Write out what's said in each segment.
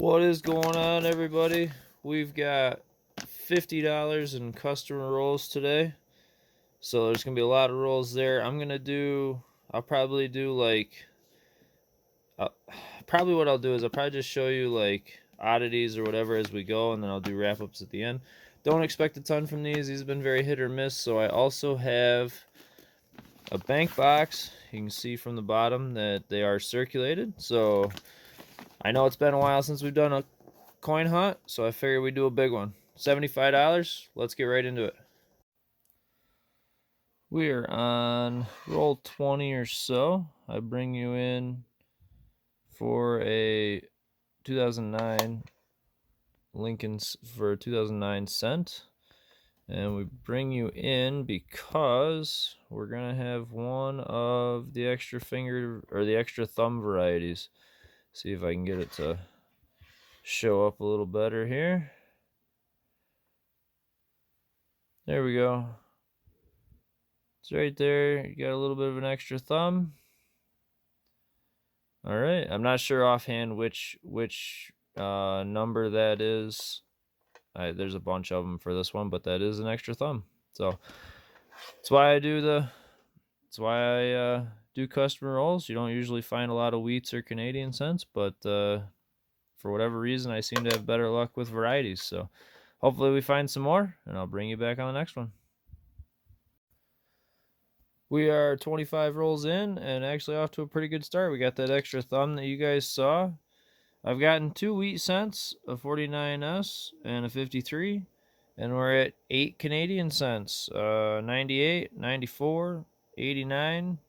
What is going on, everybody? We've got $50 in customer rolls today, so there's gonna be a lot of rolls there. I'll probably do uh, probably what I'll do is I'll probably just show you like oddities or whatever as we go, and then I'll do wrap ups at the end. Don't expect a ton from these. These have been very hit or miss. So I also have a bank box. You can see from the bottom that they are circulated. So I know it's been a while since we've done a coin hunt, so I figured we'd do a big one. $75. Let's get right into it. We are on roll 20 or so. I bring you in for a 2009 Lincoln's for 2009 cent. And we bring you in because we're going to have one of the extra finger or the extra thumb varieties. See if I can get it to show up a little better here. There we go. It's right there. You got a little bit of an extra thumb. All right. I'm not sure offhand which number that is. There's a bunch of them for this one, but that is an extra thumb. So that's why I do customer rolls. You don't usually find a lot of wheats or Canadian cents, but for whatever reason, I seem to have better luck with varieties. So hopefully we find some more, and I'll bring you back on the next one. We are 25 rolls in and actually off to a pretty good start. We got that extra thumb that you guys saw. I've gotten 2 wheat cents, a 49S, and a 53. And we're at 8 Canadian cents, 98, 94, 89,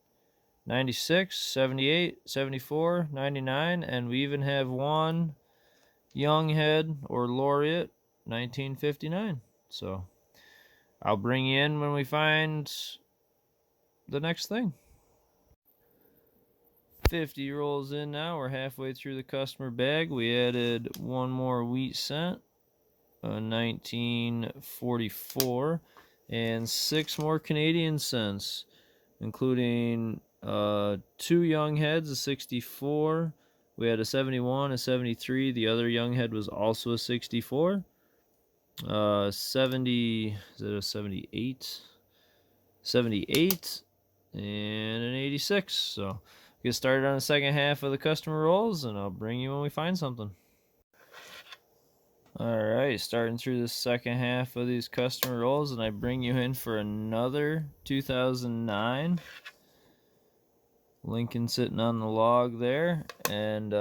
96, 78, 74, 99. And we even have one young head or laureate, 1959. So I'll bring you in when we find the next thing. 50 rolls in now. We're halfway through the customer bag. We added one more wheat cent, 1944, and 6 more Canadian cents, including 2 young heads, a 64. We had a 71, a 73. The other young head was also a 64. 70, is it a 78? 78 and an 86. So get started on the second half of the customer rolls, and I'll bring you when we find something. All right, starting through the second half of these customer rolls, and I bring you in for another 2009 Lincoln sitting on the log there, and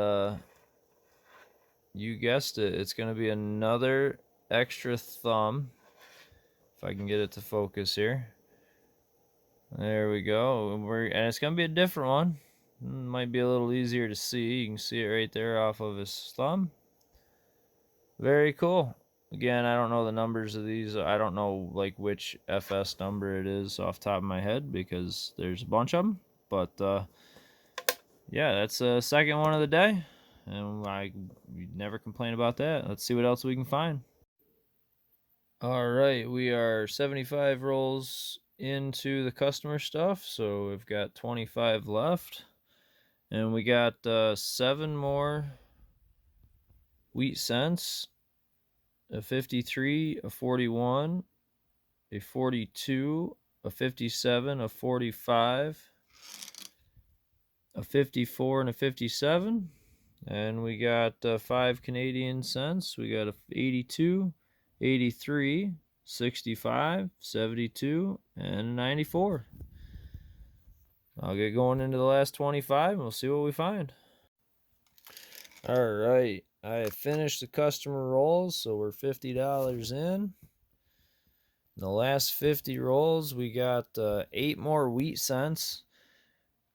you guessed it, it's going to be another extra thumb. If I can get it to focus here. There we go. And it's going to be a different one. It might be a little easier to see. You can see it right there off of his thumb. Very cool. Again, I don't know the numbers of these. I don't know like which FS number it is off the top of my head because there's a bunch of them. But yeah, that's the second one of the day. And I never complain about that. Let's see what else we can find. All right, we are 75 rolls into the customer stuff, so we've got 25 left, and we got 7 more wheat cents, a 53, a 41, a 42, a 57, a 45, a 54, and a 57, and we got 5 Canadian cents. We got a 82, 83, 65, 72, and 94. I'll get going into the last 25 and we'll see what we find. All right, I have finished the customer rolls, so we're $50 in. In the last 50 rolls, we got 8 more wheat cents.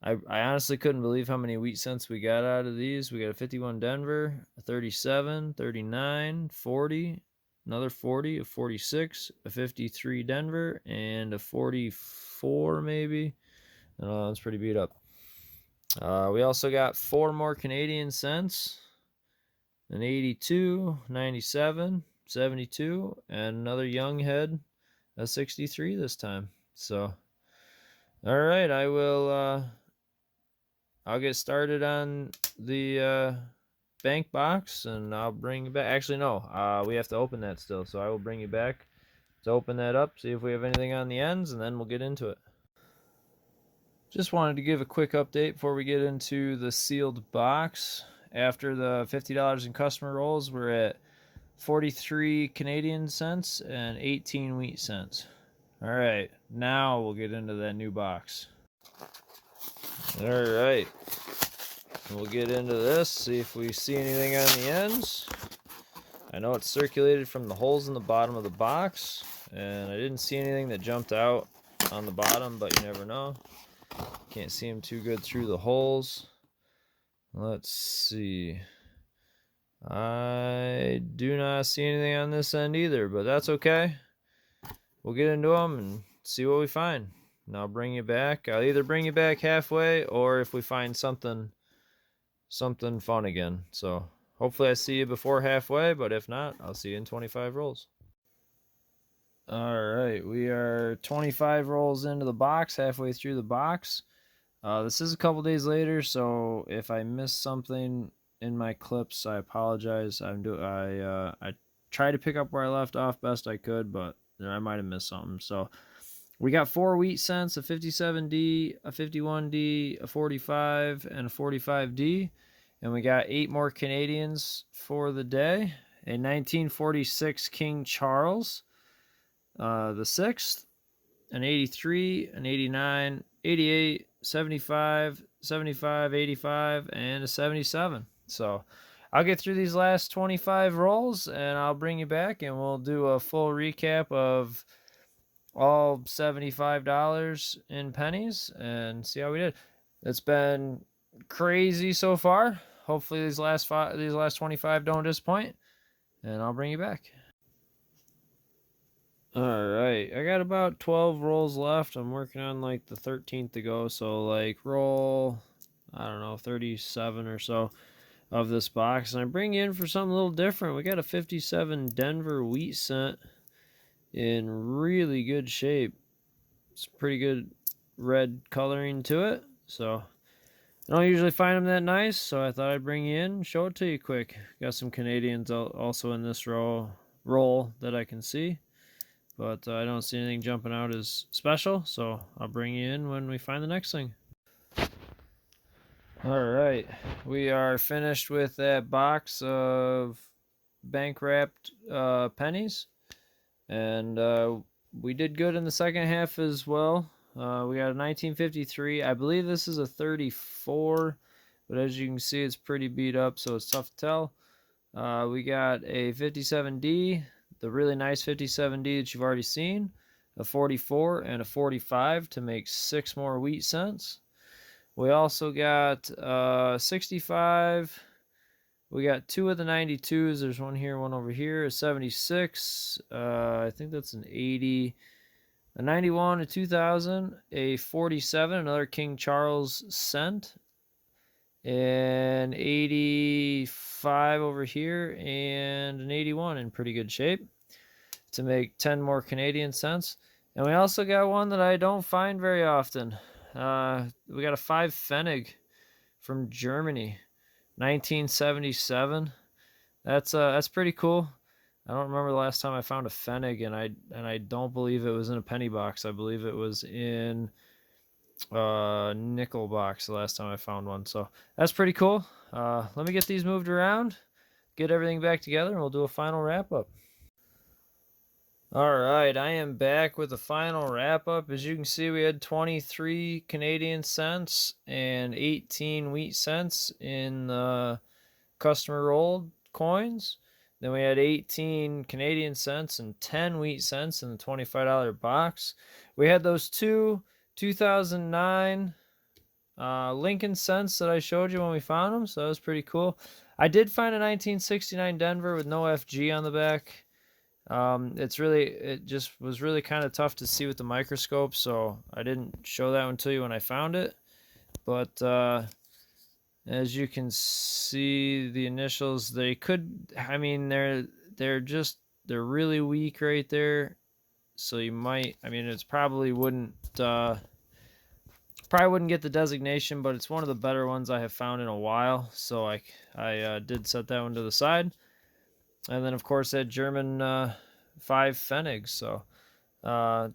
I honestly couldn't believe how many wheat cents we got out of these. We got a 51 Denver, a 37, 39, 40, another 40, a 46, a 53 Denver, and a 44 maybe. It's pretty beat up. We also got 4 more Canadian cents, an 82, 97, 72, and another young head, a 63 this time. So, all right, I'll get started on the bank box, and I'll bring you back. Actually, no, we have to open that still, so I will bring you back to open that up, see if we have anything on the ends, and then we'll get into it. Just wanted to give a quick update before we get into the sealed box. After the $50 in customer rolls, we're at 43 Canadian cents and 18 wheat cents. All right, now we'll get into that new box. All right, we'll get into this, see if we see anything on the ends. I know it's circulated from the holes in the bottom of the box, and I didn't see anything that jumped out on the bottom, but you never know. Can't see them too good through the holes. Let's see. I do not see anything on this end either, but that's okay. We'll get into them and see what we find. And I'll bring you back. I'll either bring you back halfway, or if we find something fun again. So hopefully I see you before halfway, but if not, I'll see you in 25 rolls. All right, we are 25 rolls into the box, halfway through the box. This is a couple days later, so if I missed something in my clips, I apologize. I tried to pick up where I left off best I could, but I might have missed something. So we got 4 wheat cents, a 57D, a 51D, a 45, and a 45D. And we got 8 more Canadians for the day. A 1946 King Charles, the 6th, an 83, an 89, 88, 75, 75, 85, and a 77. So I'll get through these last 25 rolls, and I'll bring you back, and we'll do a full recap of all $75 in pennies and see how we did. It's been crazy so far. Hopefully these last 25 don't disappoint, and I'll bring you back. All right, I got about 12 rolls left. I'm working on like the 13th to go, so like roll, I don't know, 37 or so of this box. And I bring you in for something a little different. We got a 57 Denver wheat cent in really good shape. It's pretty good red coloring to it, so I don't usually find them that nice, so I thought I'd bring you in and show it to you quick. Got some Canadians also in this roll that I can see. But I don't see anything jumping out as special, so I'll bring you in when we find the next thing. All right, we are finished with that box of bank wrapped pennies, and we did good in the second half as well. We got a 1953. I believe this is a 34, but as you can see, it's pretty beat up, so it's tough to tell. We got a 57D. The really nice 57D that you've already seen, a 44 and a 45 to make 6 more wheat cents. We also got 65. We got 2 of the 92s. There's one here, one over here. A 76. I think that's an 80. A 91, a 2000, a 47, another King Charles cent. An 85 over here, and an 81 in pretty good shape to make 10 more Canadian cents. And we also got one that I don't find very often. We got a 5 Pfennig from Germany, 1977. That's pretty cool. I don't remember the last time I found a Pfennig, and I don't believe it was in a penny box. I believe it was in nickel box the last time I found one, so that's pretty cool. Let me get these moved around, get everything back together, and we'll do a final wrap up. All right, I am back with the final wrap up. As you can see, we had 23 Canadian cents and 18 wheat cents in the customer rolled coins. Then we had 18 Canadian cents and 10 wheat cents in the $25 box. We had those 2009 Lincoln cents that I showed you when we found them, so that was pretty cool. I did find a 1969 Denver with no FG on the back. It just was really kind of tough to see with the microscope, so I didn't show that one to you when I found it. But as you can see, the initials, they're really weak right there. So you might, it's probably wouldn't Probably wouldn't get the designation, but it's one of the better ones I have found in a while. So I did set that one to the side. And then, of course, that German 5 Pfennig. So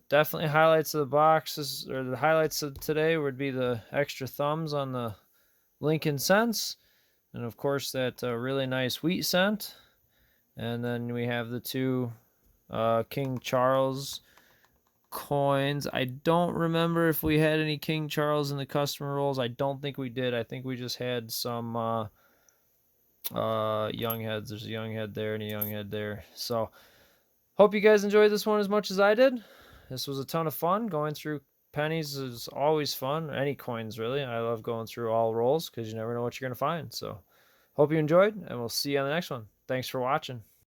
definitely highlights of the boxes, or the highlights of today would be the extra thumbs on the Lincoln cents. And, of course, that really nice wheat cent. And then we have the 2 King Charles coins. I don't remember if we had any King Charles in the customer rolls. I don't think we did. I think we just had some young heads. There's a young head there and a young head there. So hope you guys enjoyed this one as much as I did. This was a ton of fun. Going through pennies is always fun. Any coins, really. I love going through all rolls because you never know what you're going to find. So hope you enjoyed, and we'll see you on the next one. Thanks for watching.